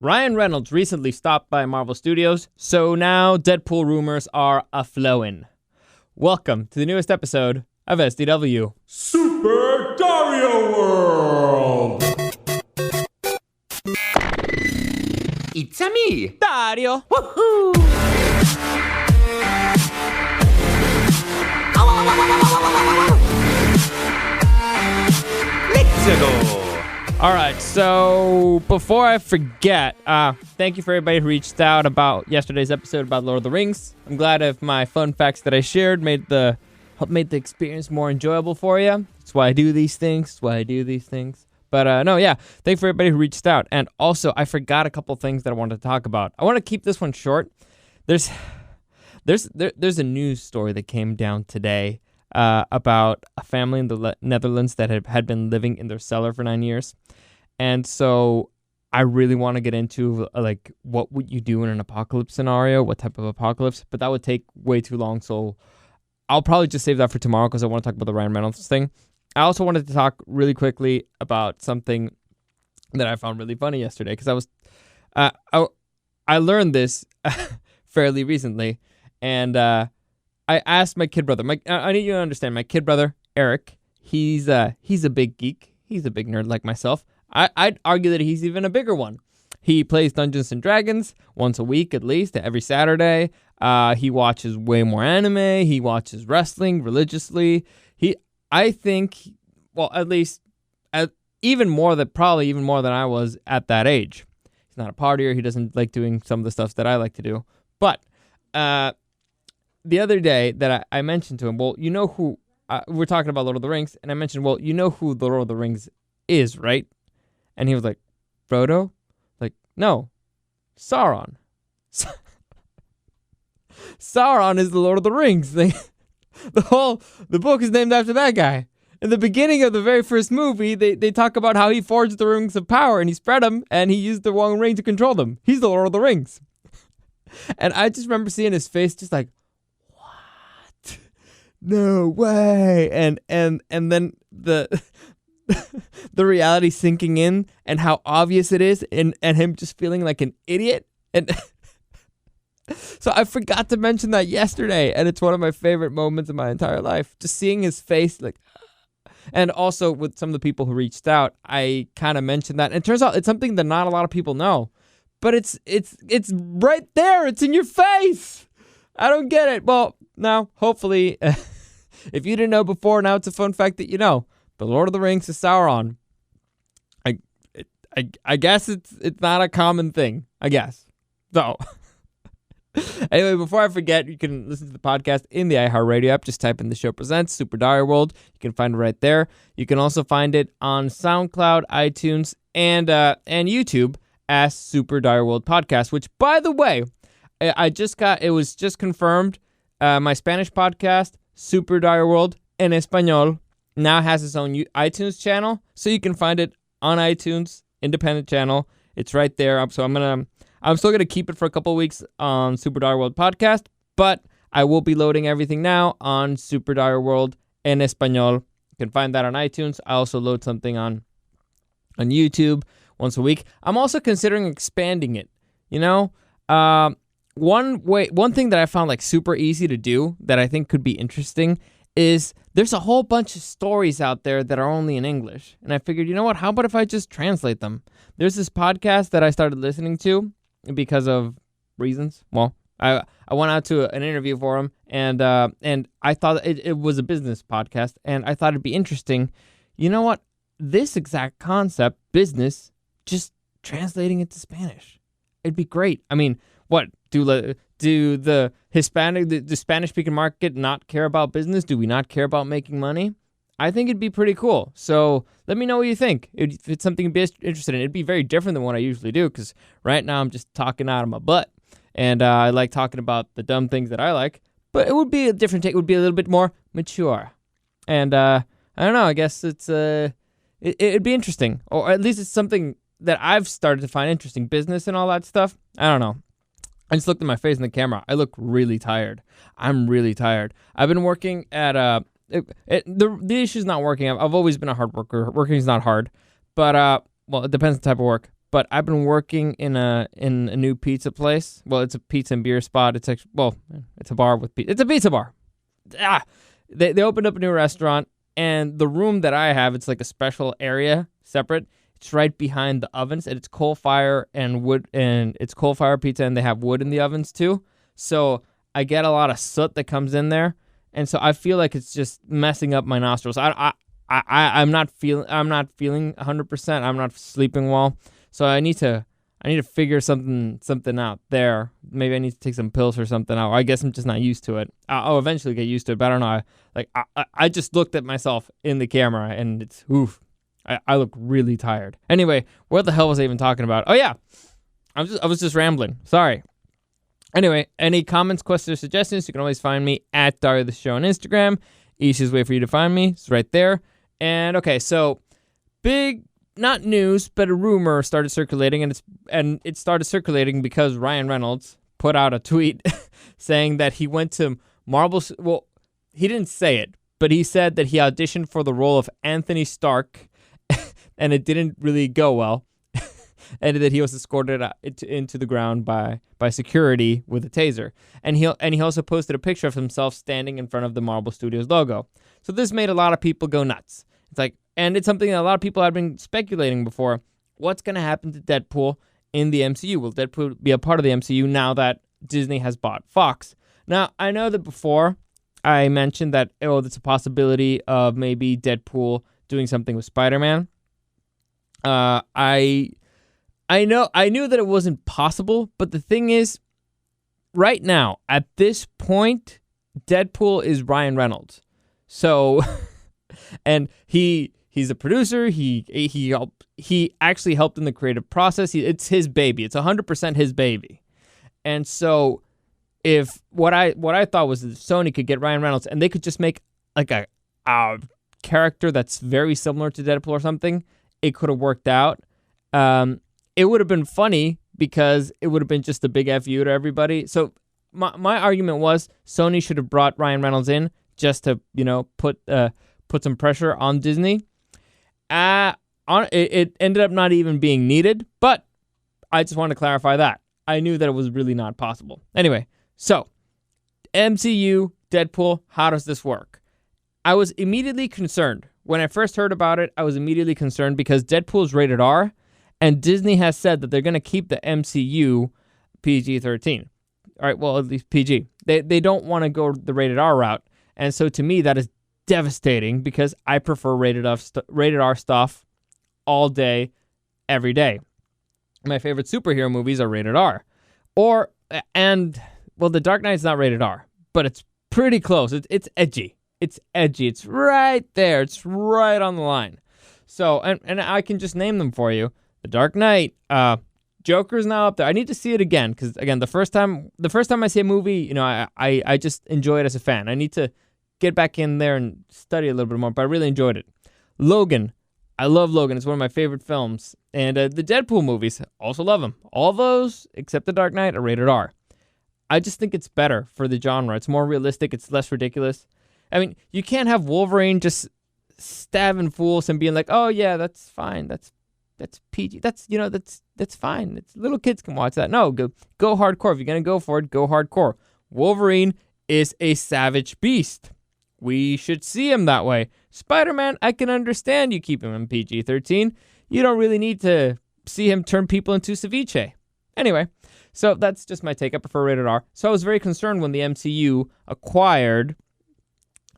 Ryan Reynolds recently stopped by Marvel Studios, so now Deadpool rumors are a-flowin'. Welcome to the newest episode of SDW. Super Dario World! It's a me, Dario! Woohoo! Let's go! Alright, so before I forget, thank you for everybody who reached out about yesterday's episode about Lord of the Rings. I'm glad if my fun facts that I shared made the experience more enjoyable for you. That's why I do these things. But thank you for everybody who reached out. And also, I forgot a couple things that I wanted to talk about. I want to keep this one short. There's a news story that came down today about a family in the Netherlands that had been living in their cellar for 9 years. And so I really want to get into like what would you do in an apocalypse scenario, what type of apocalypse, but that would take way too long. So I'll probably just save that for tomorrow because I want to talk about the Ryan Reynolds thing. I also wanted to talk really quickly about something that I found really funny yesterday because I learned this fairly recently, and I asked my kid brother. I need you to understand. My kid brother Eric, he's a big geek. He's a big nerd like myself. I'd argue that he's even a bigger one. He plays Dungeons and Dragons once a week at least, every Saturday. He watches way more anime. He watches wrestling religiously. I think, well, at least even more than I was at that age. He's not a partier. He doesn't like doing some of the stuff that I like to do. But the other day that I mentioned to him, well, you know who, we're talking about Lord of the Rings, and I mentioned, well, you know who the Lord of the Rings is, right? And he was like, Frodo? Like, no, Sauron. Sauron is the Lord of the Rings. The book is named after that guy. In the beginning of the very first movie, they talk about how he forged the rings of power and he spread them and he used the one ring to control them. He's the Lord of the Rings. And I just remember seeing his face just like, what? No way. And then the the reality sinking in and how obvious it is and him just feeling like an idiot. And so I forgot to mention that yesterday, and it's one of my favorite moments in my entire life. Just seeing his face, like, and also with some of the people who reached out, I kind of mentioned that. And it turns out it's something that not a lot of people know, but it's right there. It's in your face. I don't get it. Well, now, hopefully, if you didn't know before, now it's a fun fact that you know. The Lord of the Rings is Sauron. I guess it's not a common thing, I guess. So, anyway, before I forget, you can listen to the podcast in the iHeartRadio app. Just type in the show presents Super Dario World. You can find it right there. You can also find it on SoundCloud, iTunes, and YouTube as Super Dario World Podcast, which, by the way, it was just confirmed. My Spanish podcast, Super Dario World en Español, now has its own iTunes channel, so you can find it on iTunes, independent channel. It's right there. So I'm still gonna keep it for a couple weeks on Super Dario World Podcast, but I will be loading everything now on Super Dario World en Español. You can find that on iTunes. I also load something on YouTube once a week. I'm also considering expanding it. You know, one thing that I found like super easy to do that I think could be interesting is there's a whole bunch of stories out there that are only in English. And I figured, you know what, how about if I just translate them? There's this podcast that I started listening to because of reasons. Well, I went out to an interview for him, and I thought it was a business podcast, and I thought it'd be interesting. You know what? This exact concept, business, just translating it to Spanish. It'd be great. I mean, what do the Spanish-speaking market not care about business? Do we not care about making money? I think it'd be pretty cool. So let me know what you think. If it's something you'd be interested in, it'd be very different than what I usually do because right now I'm just talking out of my butt. And I like talking about the dumb things that I like. But it would be a different take. It would be a little bit more mature. And I don't know. I guess it'd be interesting. Or at least it's something that I've started to find interesting. Business and all that stuff. I don't know. I just looked at my face in the camera. I look really tired. I'm really tired. I've been working at the issue is not working. I've always been a hard worker. Working is not hard, but well, it depends on the type of work. but I've been working in a new pizza place. Well, it's a pizza and beer spot. It's actually, well, it's a bar with pizza. It's a pizza bar. They opened up a new restaurant, and the room that I have, it's like a special area, separate. It's right behind the ovens, and it's coal fire and wood, and it's coal fire pizza, and they have wood in the ovens too. So I get a lot of soot that comes in there, and so I feel like it's just messing up my nostrils. I'm not feeling 100%. I'm not sleeping well, so I need to figure something out there. Maybe I need to take some pills or something out. I guess I'm just not used to it. I'll eventually get used to it, but I don't know. I just looked at myself in the camera, and it's oof. I look really tired. Anyway, what the hell was I even talking about? Oh yeah, I was just rambling. Sorry. Anyway, any comments, questions, or suggestions, you can always find me at Dario the Show on Instagram. Easiest way for you to find me is right there. And okay, so big, not news, but a rumor started circulating, and it started circulating because Ryan Reynolds put out a tweet saying that he went to Marvel. Well, he didn't say it, but he said that he auditioned for the role of Anthony Stark, and it didn't really go well, and that he was escorted into the ground by security with a taser. And he also posted a picture of himself standing in front of the Marvel Studios logo. So this made a lot of people go nuts. And it's something that a lot of people have been speculating before. What's going to happen to Deadpool in the MCU? Will Deadpool be a part of the MCU now that Disney has bought Fox? Now, I know that before I mentioned that, there's a possibility of maybe Deadpool doing something with Spider-Man. I knew that it wasn't possible, but the thing is, right now, at this point, Deadpool is Ryan Reynolds. So, and he's a producer. He actually helped in the creative process. It's his baby. It's 100% his baby. And so, if what I thought was that Sony could get Ryan Reynolds and they could just make like a character that's very similar to Deadpool or something, it could have worked out. It would have been funny because it would have been just a big FU to everybody. So my argument was Sony should have brought Ryan Reynolds in just to, put some pressure on Disney. It ended up not even being needed, but I just want to clarify that. I knew that it was really not possible. Anyway, so MCU, Deadpool, how does this work? I was immediately concerned. When I first heard about it, I was immediately concerned because Deadpool is rated R, and Disney has said that they're going to keep the MCU PG-13. All right, well, at least PG. They don't want to go the rated R route, and so to me, that is devastating because I prefer rated R stuff all day, every day. My favorite superhero movies are rated R. The Dark Knight's not rated R, but it's pretty close. It's edgy. It's edgy. It's right there. It's right on the line. So, and I can just name them for you. The Dark Knight, Joker's now up there. I need to see it again because, again, the first time I see a movie, I just enjoy it as a fan. I need to get back in there and study a little bit more, but I really enjoyed it. Logan, I love Logan. It's one of my favorite films. And the Deadpool movies, also love them. All those, except The Dark Knight, are rated R. I just think it's better for the genre. It's more realistic. It's less ridiculous. I mean, you can't have Wolverine just stabbing fools and being like, "Oh yeah, that's fine. That's PG. That's fine. Little kids can watch that." No, go hardcore. If you're gonna go for it, go hardcore. Wolverine is a savage beast. We should see him that way. Spider-Man, I can understand you keep him in PG-13. You don't really need to see him turn people into ceviche. Anyway, so that's just my take. I prefer rated R. So I was very concerned when the MCU acquired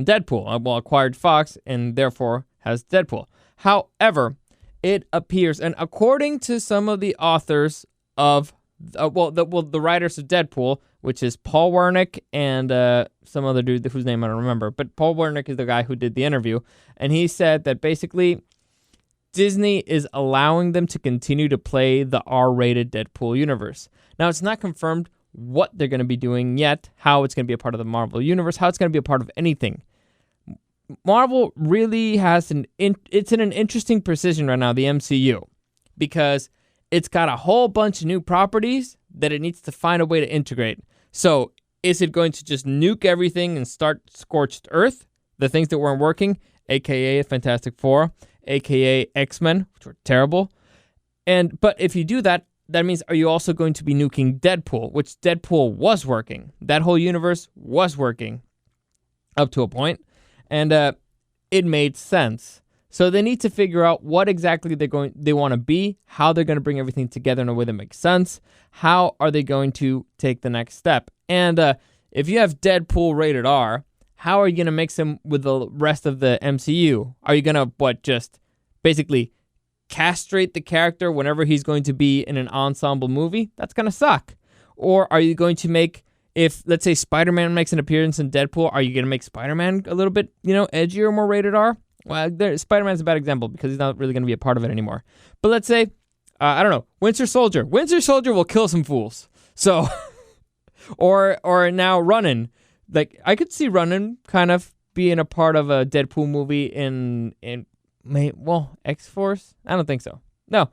Deadpool. Acquired Fox and therefore has Deadpool. However, it appears, and according to some of the authors of, the writers of Deadpool, which is Paul Wernick and some other dude whose name I don't remember, but Paul Wernick is the guy who did the interview, and he said that basically Disney is allowing them to continue to play the R-rated Deadpool universe. Now, it's not confirmed what they're going to be doing yet, how it's going to be a part of the Marvel universe, how it's going to be a part of anything. Marvel really has it's in an interesting position right now, the MCU, because it's got a whole bunch of new properties that it needs to find a way to integrate. So is it going to just nuke everything and start scorched earth? The things that weren't working, a.k.a. Fantastic Four, a.k.a. X-Men, which were terrible. But if you do that, that means are you also going to be nuking Deadpool, which Deadpool was working. That whole universe was working up to a point, and it made sense. So they need to figure out what exactly they want to be, how they're going to bring everything together in a way that makes sense. How are they going to take the next step? And if you have Deadpool rated R, how are you going to mix him with the rest of the MCU? Are you going to, just basically castrate the character whenever he's going to be in an ensemble movie? That's going to suck. Or are you going to make, if, let's say, Spider-Man makes an appearance in Deadpool, are you going to make Spider-Man a little bit, edgier, more rated R? Well, Spider-Man's a bad example because he's not really going to be a part of it anymore. But let's say, I don't know, Winter Soldier. Winter Soldier will kill some fools. So, or now Ronan. Like, I could see Ronan kind of being a part of a Deadpool movie in X-Force? I don't think so. No.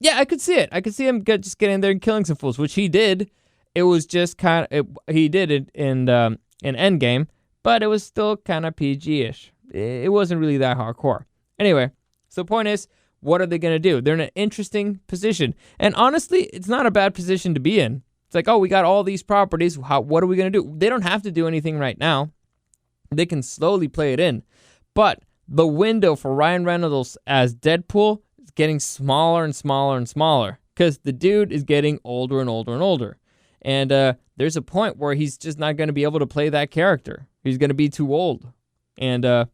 Yeah, I could see it. I could see him just getting in there and killing some fools, which he did. It was just he did it in Endgame, but it was still kind of PG-ish. It wasn't really that hardcore. Anyway, so the point is, what are they going to do? They're in an interesting position. And honestly, it's not a bad position to be in. It's like, oh, we got all these properties. What are we going to do? They don't have to do anything right now. They can slowly play it in. But the window for Ryan Reynolds as Deadpool is getting smaller and smaller and smaller because the dude is getting older and older and older. And there's a point where he's just not going to be able to play that character. He's going to be too old. And how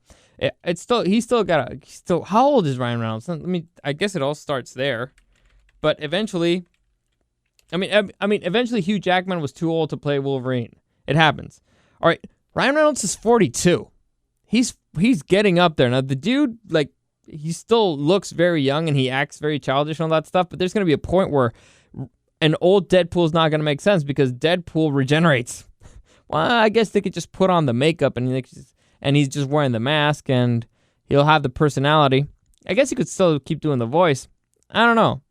old is Ryan Reynolds? I guess it all starts there. But eventually, eventually Hugh Jackman was too old to play Wolverine. It happens. All right, Ryan Reynolds is 42. He's getting up there. Now, the dude, he still looks very young and he acts very childish and all that stuff, but there's going to be a point where an old Deadpool is not going to make sense because Deadpool regenerates. Well, I guess they could just put on the makeup and he's just wearing the mask and he'll have the personality. I guess he could still keep doing the voice. I don't know.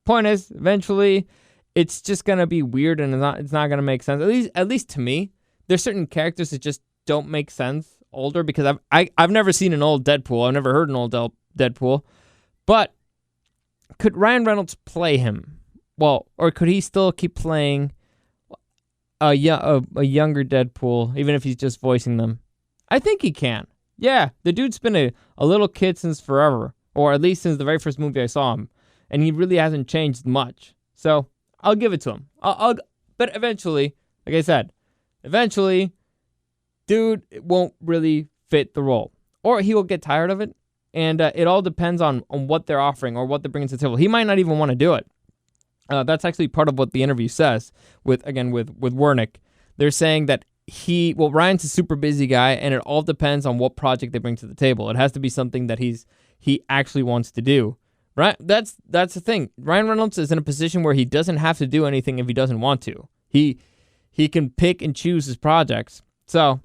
Point is, eventually, it's just going to be weird and it's not going to make sense. At least to me, there's certain characters that just don't make sense older because I've never seen an old Deadpool. I've never heard an old Deadpool. But could Ryan Reynolds play him? Well, or could he still keep playing a younger Deadpool, even if he's just voicing them? I think he can. Yeah, the dude's been a little kid since forever, or at least since the very first movie I saw him, and he really hasn't changed much. So I'll give it to him. But eventually, like I said, dude won't really fit the role, or he will get tired of it, and it all depends on what they're offering or what they're bringing to the table. He might not even want to do it. That's actually part of what the interview says with Wernick. They're saying that Ryan's a super busy guy, and it all depends on what project they bring to the table. It has to be something that he actually wants to do. Right? That's the thing. Ryan Reynolds is in a position where he doesn't have to do anything if he doesn't want to. He can pick and choose his projects. So,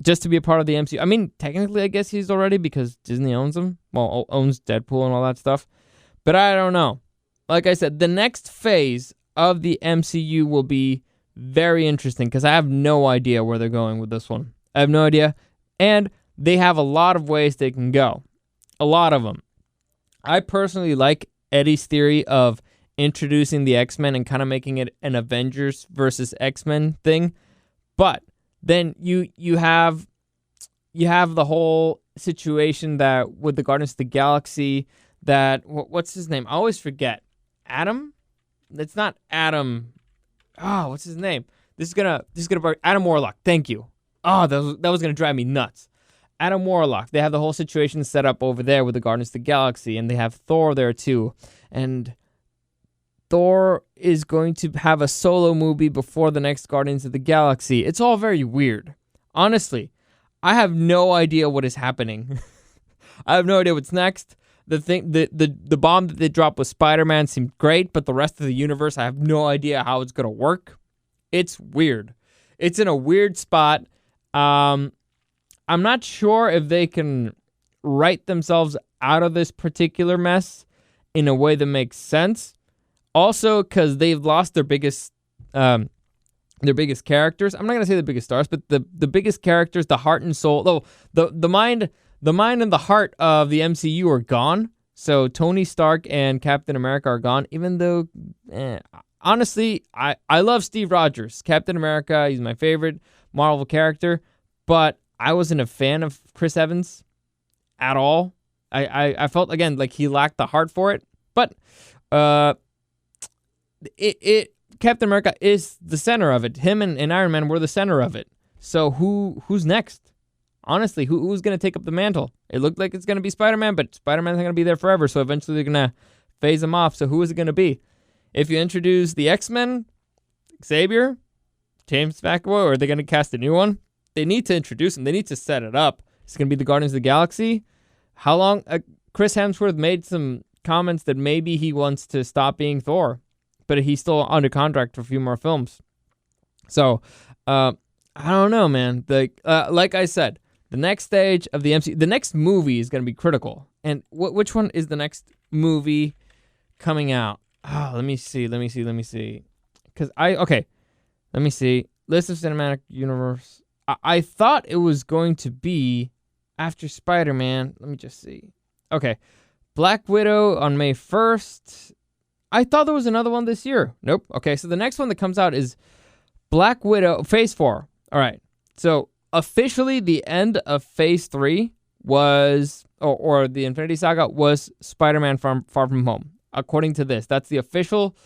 just to be a part of the MCU. Technically, I guess he's already because Disney owns him. Well, owns Deadpool and all that stuff. But I don't know. Like I said, the next phase of the MCU will be very interesting because I have no idea where they're going with this one. I have no idea. And they have a lot of ways they can go. A lot of them. I personally like Eddie's theory of introducing the X-Men and kind of making it an Avengers versus X-Men thing. But then you have the whole situation that with the Guardians of the Galaxy that what's his name? I always forget. Adam? It's not Adam. Oh, what's his name? This is gonna Adam Warlock. Thank you. Oh, that was gonna drive me nuts. Adam Warlock. They have the whole situation set up over there with the Guardians of the Galaxy, and they have Thor there too. And Thor is going to have a solo movie before the next Guardians of the Galaxy. It's all very weird. Honestly, I have no idea what is happening. I have no idea what's next. The bomb that they dropped with Spider-Man seemed great, but the rest of the universe, I have no idea how it's going to work. It's weird. It's in a weird spot. I'm not sure if they can write themselves out of this particular mess in a way that makes sense. Also, because they've lost their biggest characters. I'm not going to say the biggest stars, but the biggest characters, the heart and soul. Though the mind and the heart of the MCU are gone. So Tony Stark and Captain America are gone, even though, honestly, I love Steve Rogers. Captain America, he's my favorite Marvel character, but I wasn't a fan of Chris Evans at all. I felt, again, like he lacked the heart for it, but Captain America is the center of it. Him and Iron Man were the center of it. So who's next? Honestly, who's going to take up the mantle? It looked like it's going to be Spider-Man, but Spider-Man's not going to be there forever, so eventually they're going to phase him off. So who is it going to be? If you introduce the X-Men, Xavier, James McAvoy, or are they going to cast a new one? They need to introduce him. They need to set it up. It's going to be the Guardians of the Galaxy. How long? Chris Hemsworth made some comments that maybe he wants to stop being Thor, but he's still under contract for a few more films. So, I don't know, man. Like I said, the next stage of the MCU, the next movie is going to be critical. And which one is the next movie coming out? Oh, let me see. Because let me see. List of Cinematic Universe. I thought it was going to be after Spider-Man. Let me just see. Okay. Black Widow on May 1st. I thought there was another one this year. Nope. Okay, so the next one that comes out is Black Widow, Phase 4. All right. So officially the end of Phase 3 was, or the Infinity Saga was Spider-Man Far From Home. According to this, that's the official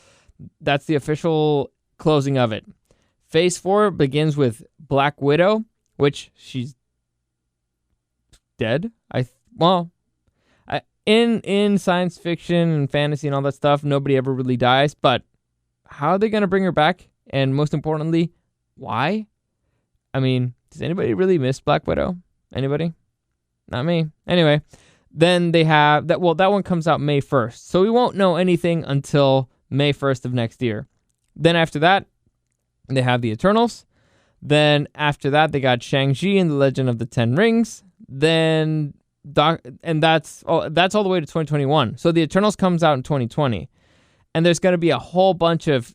closing of it. Phase 4 begins with Black Widow, which she's dead. In science fiction and fantasy and all that stuff, nobody ever really dies. But how are they going to bring her back? And most importantly, why? I mean, does anybody really miss Black Widow? Anybody? Not me. Anyway, then they have that. Well, that one comes out May 1st. So we won't know anything until May 1st of next year. Then after that, they have the Eternals. Then after that, they got Shang-Chi and the Legend of the Ten Rings. Then and that's all the way to 2021. So the Eternals comes out in 2020. And there's going to be a whole bunch of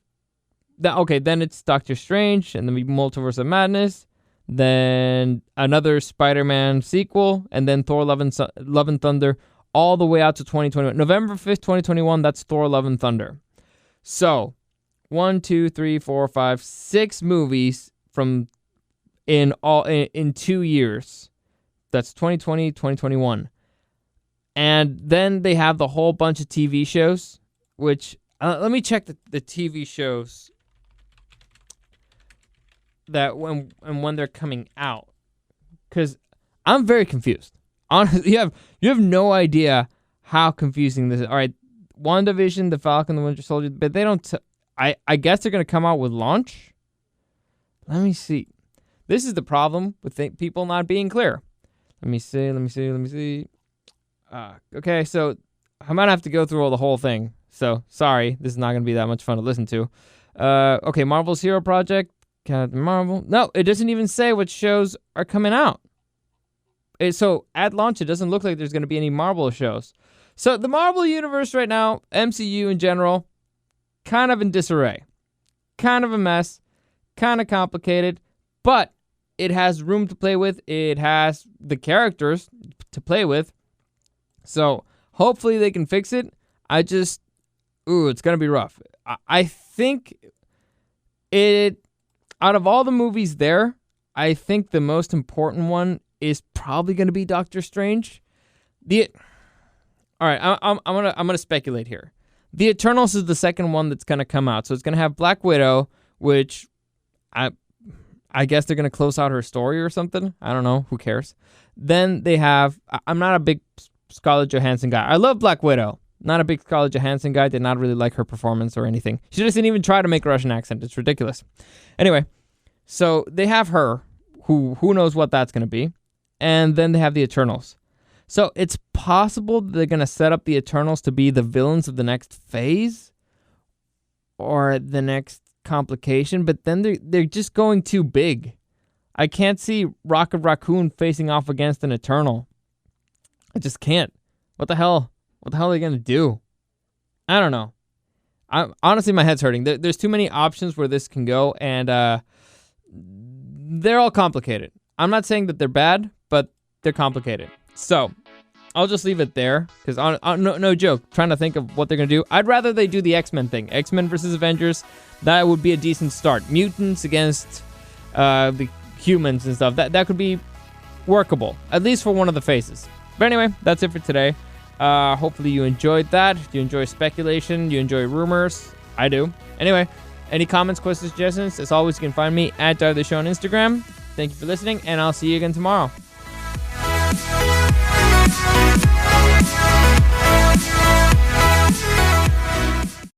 then it's Doctor Strange and the Multiverse of Madness. Then another Spider-Man sequel, and then Thor Love and Thunder, all the way out to 2021. November 5th, 2021, that's Thor Love and Thunder. So 1, 2, 3, 4, 5, 6 movies in 2 years. That's 2020, 2021. And then they have the whole bunch of TV shows, which, let me check the TV shows that when they're coming out. Because I'm very confused. Honestly, you have no idea how confusing this is. All right, WandaVision, The Falcon, The Winter Soldier, but they don't... I guess they're going to come out with launch? Let me see. This is the problem with people not being clear. Let me see. Okay, so I might have to go through the whole thing. So, sorry, this is not going to be that much fun to listen to. Okay, Marvel's Hero Project, Captain Marvel. No, it doesn't even say what shows are coming out. So, at launch, it doesn't look like there's going to be any Marvel shows. So, the Marvel Universe right now, MCU in general, kind of in disarray. Kind of a mess. Kind of complicated. But it has room to play with. It has the characters to play with. So, hopefully they can fix it. it's going to be rough. I think out of all the movies there, I think the most important one is probably going to be Doctor Strange. All right, I'm gonna speculate here. The Eternals is the second one that's going to come out. So it's going to have Black Widow, which I guess they're going to close out her story or something. I don't know. Who cares? Then they have... I'm not a big Scarlett Johansson guy. I love Black Widow. Not a big Scarlett Johansson guy. Did not really like her performance or anything. She doesn't even try to make a Russian accent. It's ridiculous. Anyway, so they have her, who knows what that's going to be. And then they have the Eternals. So it's possible they're going to set up the Eternals to be the villains of the next phase or the next complication, but then they're just going too big. I can't see Rocket Raccoon facing off against an Eternal. I just can't. What the hell? What the hell are they going to do? I don't know. Honestly, my head's hurting. There's too many options where this can go, and they're all complicated. I'm not saying that they're bad, but they're complicated. So, I'll just leave it there because no joke, trying to think of what they're gonna do. I'd rather they do the X-Men thing, X-Men versus Avengers. That would be a decent start. Mutants against the humans and stuff. That could be workable, at least for one of the faces. But anyway, that's it for today. Hopefully you enjoyed that. You enjoy speculation. You enjoy rumors. I do. Anyway, any comments, questions, suggestions? As always, you can find me at Dario the Show on Instagram. Thank you for listening, and I'll see you again tomorrow.